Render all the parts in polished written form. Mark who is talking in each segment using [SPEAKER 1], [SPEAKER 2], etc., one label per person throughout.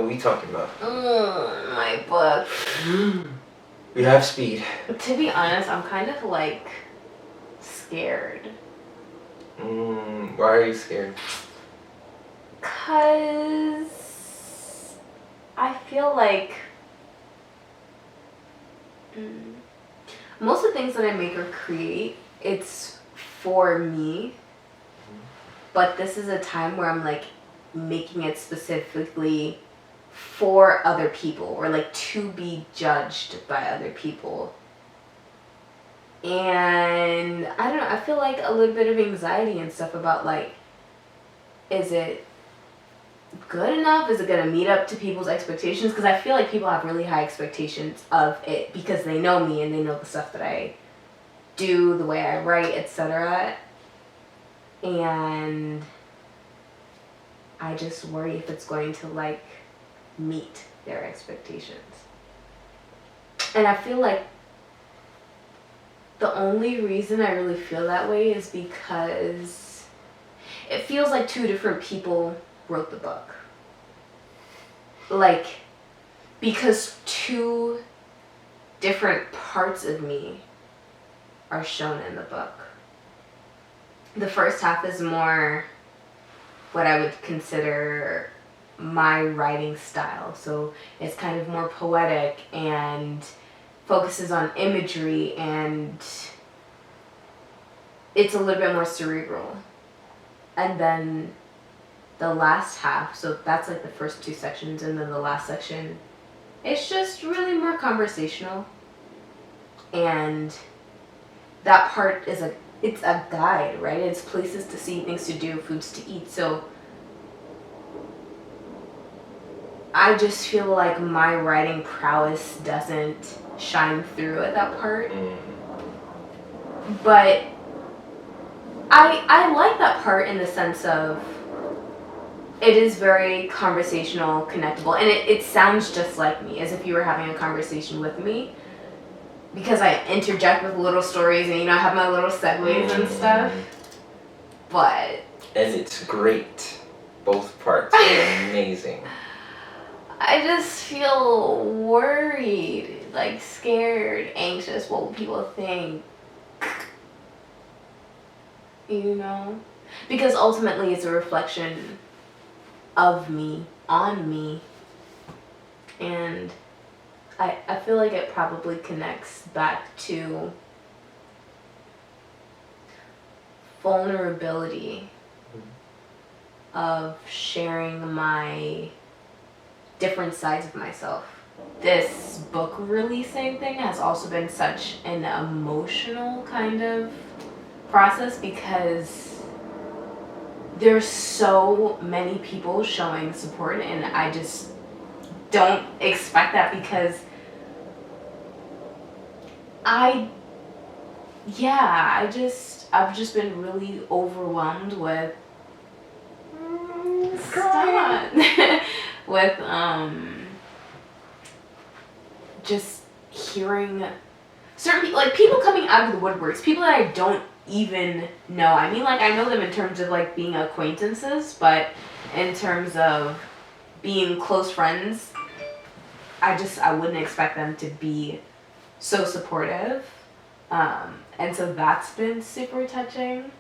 [SPEAKER 1] What are we talking about?
[SPEAKER 2] My book.
[SPEAKER 1] We have speed.
[SPEAKER 2] To be honest, I'm kind of like scared.
[SPEAKER 1] Why are you scared?
[SPEAKER 2] Cause I feel like most of the things that I make or create, it's for me. But this is a time where I'm like making it specifically for other people, or like to be judged by other people. And I don't know, I feel like a little bit of anxiety and stuff about like, is it good enough? Is it going to meet up to people's expectations? Because I feel like people have really high expectations of it because they know me and they know the stuff that I do, the way I write, etc. And I just worry if it's going to like meet their expectations. And I feel like the only reason I really feel that way is because it feels like two different people wrote the book. Like, because two different parts of me are shown in the book. The first half is more what I would consider my writing style. So it's kind of more poetic and focuses on imagery, and it's a little bit more cerebral. And then the last half, so that's like the first two sections, and then the last section, it's just really more conversational. And that part is it's a guide, right? It's places to see, things to do, foods to eat. So I just feel like my writing prowess doesn't shine through at that part. But I like that part in the sense of it is very conversational, connectable, and it sounds just like me, as if you were having a conversation with me, because I interject with little stories and, I have my little segues and stuff. But
[SPEAKER 1] and it's great. Both parts are amazing.
[SPEAKER 2] I just feel worried, like scared, anxious. What will people think? Because ultimately it's a reflection of me, on me. And I feel like it probably connects back to vulnerability of sharing my different sides of myself. This book releasing thing has also been such an emotional kind of process because there's so many people showing support, and I just don't expect that because I've just been really overwhelmed with with just hearing certain people, like people coming out of the woodworks, people that I don't even know. I mean, like, I know them in terms of like being acquaintances, but in terms of being close friends, I wouldn't expect them to be so supportive. And so that's been super touching.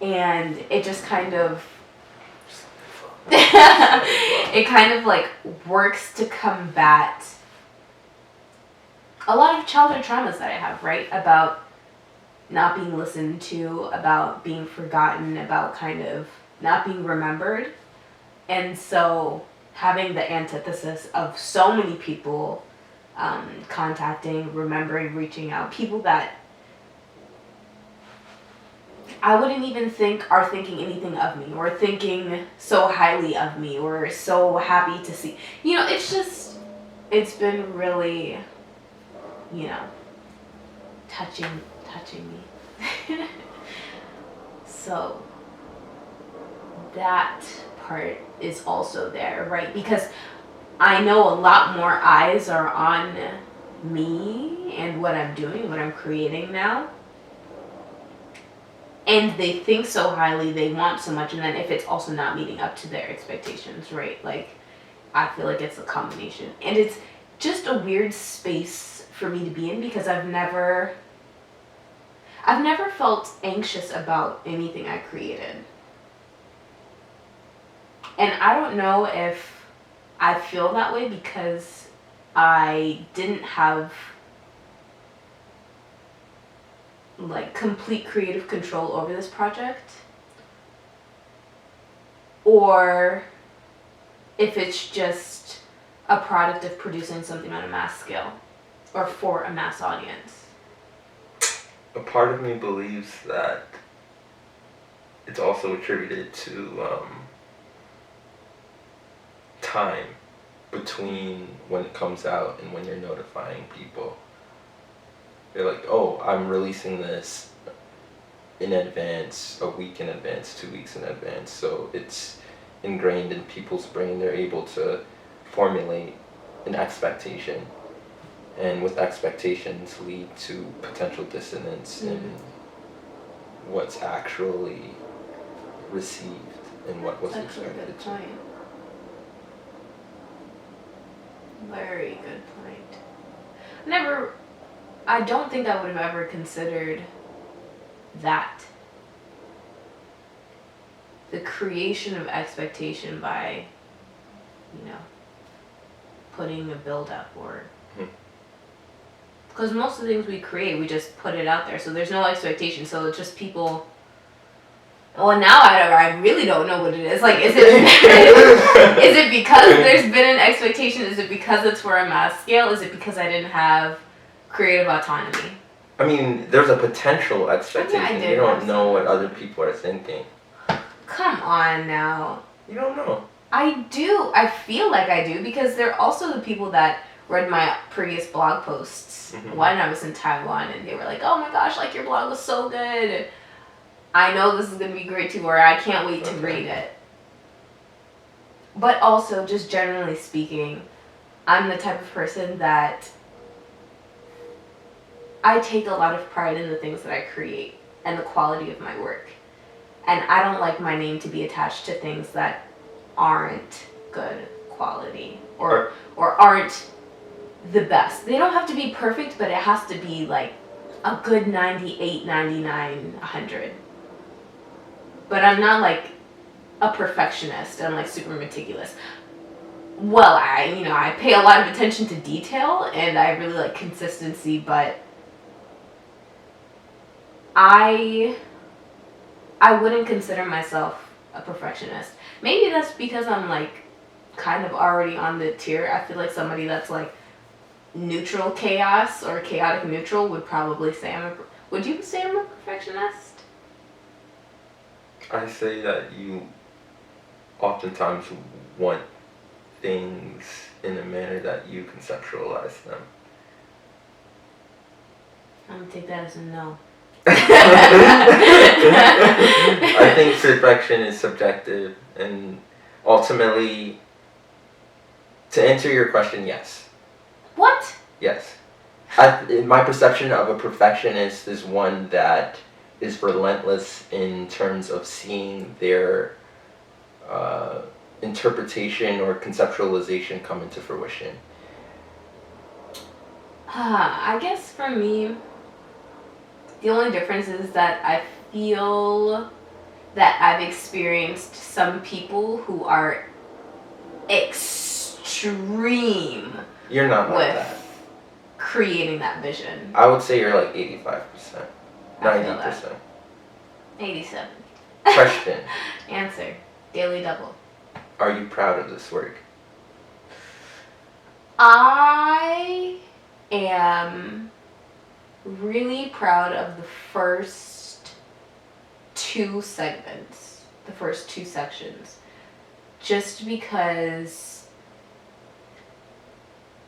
[SPEAKER 2] And it just kind of it kind of like works to combat a lot of childhood traumas that I have, right? About not being listened to, about being forgotten, about kind of not being remembered. And so having the antithesis of so many people contacting, remembering, reaching out, people that I wouldn't even think are thinking anything of me, or thinking so highly of me, or so happy to see. It's been really, touching me. So that part is also there, right? Because I know a lot more eyes are on me and what I'm doing, what I'm creating now. And they think so highly, they want so much, and then if it's also not meeting up to their expectations, right? Like, I feel like it's a combination. And it's just a weird space for me to be in because I've never felt anxious about anything I created. And I don't know if I feel that way because I didn't have like complete creative control over this project, or if it's just a product of producing something on a mass scale or for a mass audience.
[SPEAKER 1] A part of me believes that it's also attributed to time between when it comes out and when you're notifying people. You're like, oh, I'm releasing this in advance, a week in advance, 2 weeks in advance, so it's ingrained in people's brain. They're able to formulate an expectation, and with expectations lead to potential dissonance in what's actually received and what was
[SPEAKER 2] That's
[SPEAKER 1] expected.
[SPEAKER 2] a good point. Very good point. I don't think I would have ever considered that. The creation of expectation by, putting a build up or. Because most of the things we create, we just put it out there, so there's no expectation. So it's just people. Well, now I really don't know what it is. Like, is it because there's been an expectation? Is it because it's for a mass scale? Is it because I didn't have creative autonomy?
[SPEAKER 1] I mean, there's a potential expectation.
[SPEAKER 2] Yeah,
[SPEAKER 1] you don't know what other people are thinking.
[SPEAKER 2] Come on now.
[SPEAKER 1] You don't know.
[SPEAKER 2] I do. I feel like I do because they're also the people that read my previous blog posts when I was in Taiwan, and they were like, "Oh my gosh, like your blog was so good. I know this is going to be great too, or I can't wait to read it." But also, just generally speaking, I'm the type of person that I take a lot of pride in the things that I create and the quality of my work. And I don't like my name to be attached to things that aren't good quality or aren't the best. They don't have to be perfect, but it has to be like a good 98, 99, 100. But I'm not like a perfectionist. I'm like super meticulous. Well, I pay a lot of attention to detail and I really like consistency, but I wouldn't consider myself a perfectionist. Maybe that's because I'm like kind of already on the tier. I feel like somebody that's like neutral chaos or chaotic neutral would probably say would you say I'm a perfectionist?
[SPEAKER 1] I say that you oftentimes want things in a manner that you conceptualize them.
[SPEAKER 2] I'm gonna take that as a no.
[SPEAKER 1] I think perfection is subjective, and ultimately, to answer your question, yes.
[SPEAKER 2] What?
[SPEAKER 1] Yes. My perception of a perfectionist is one that is relentless in terms of seeing their interpretation or conceptualization come into fruition.
[SPEAKER 2] I guess for me, the only difference is that I feel that I've experienced some people who are extreme.
[SPEAKER 1] You're not like
[SPEAKER 2] with
[SPEAKER 1] that.
[SPEAKER 2] Creating that vision.
[SPEAKER 1] I would say you're like 85%, 90%.
[SPEAKER 2] 87.
[SPEAKER 1] Question.
[SPEAKER 2] Answer. Daily double.
[SPEAKER 1] Are you proud of this work?
[SPEAKER 2] I am really proud of the first two segments, the first two sections, just because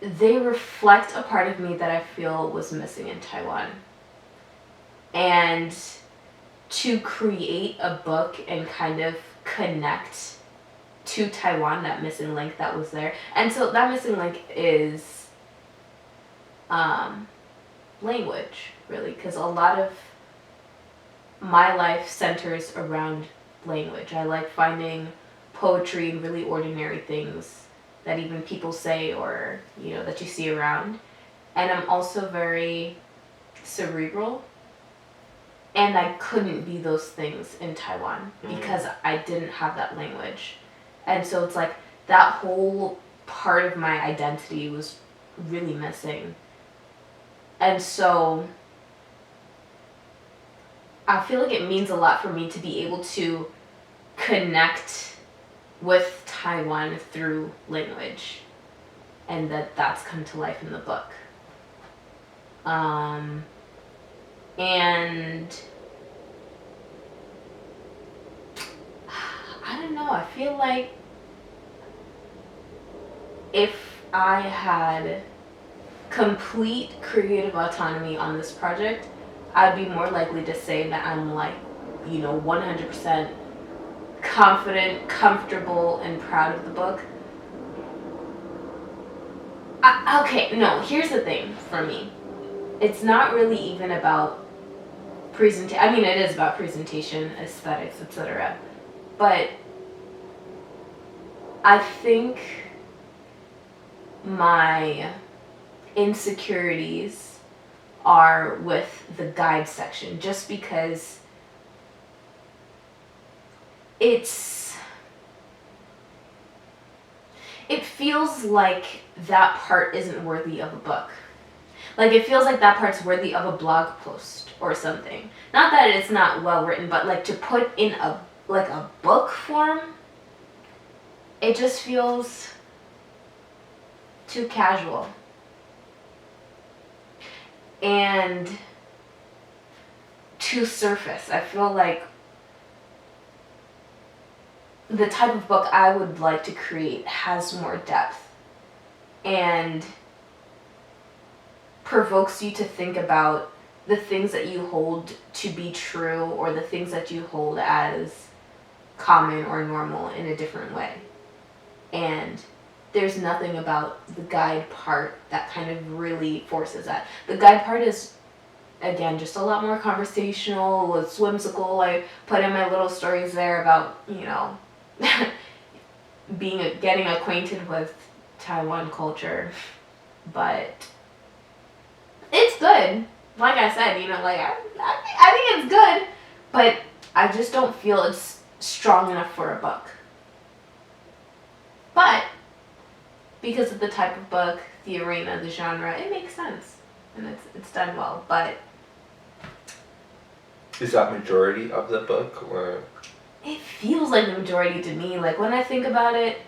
[SPEAKER 2] they reflect a part of me that I feel was missing in Taiwan. And to create a book and kind of connect to Taiwan, that missing link that was there. And so that missing link is language, really, because a lot of my life centers around language. I like finding poetry in really ordinary things that even people say or, that you see around. And I'm also very cerebral. And I couldn't be those things in Taiwan because I didn't have that language. And so it's like that whole part of my identity was really missing. And so I feel like it means a lot for me to be able to connect with Taiwan through language. And that's come to life in the book. And I don't know, I feel like if I had complete creative autonomy on this project, I'd be more likely to say that I'm 100% confident, comfortable, and proud of the book. Here's the thing for me. It's not really even about it is about presentation, aesthetics, etc. But I think my insecurities are with the guide section, just because it feels like that part isn't worthy of a book. Like, it feels like that part's worthy of a blog post or something. Not that it's not well written, but like to put in a book form, it just feels too casual. And too surface. I feel like the type of book I would like to create has more depth and provokes you to think about the things that you hold to be true or the things that you hold as common or normal in a different way. And there's nothing about the guide part that kind of really forces that. The guide part is, again, just a lot more conversational, it's whimsical. I put in my little stories there about, getting acquainted with Taiwan culture. But it's good. Like I said, I think it's good, but I just don't feel it's strong enough for a book. But because of the type of book, the arena, the genre, it makes sense. And it's done well. But
[SPEAKER 1] is that majority of the book, or?
[SPEAKER 2] It feels like the majority to me. Like, when I think about it,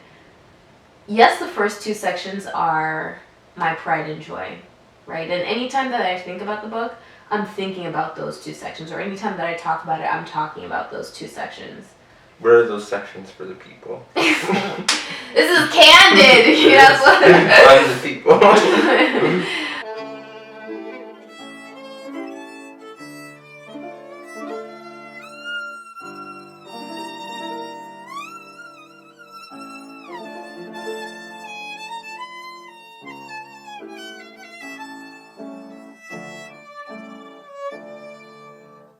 [SPEAKER 2] yes, the first two sections are my pride and joy, right? And anytime that I think about the book, I'm thinking about those two sections. Or anytime that I talk about it, I'm talking about those two sections.
[SPEAKER 1] What are those sections for the people?
[SPEAKER 2] This is Candid!
[SPEAKER 1] I'm the people.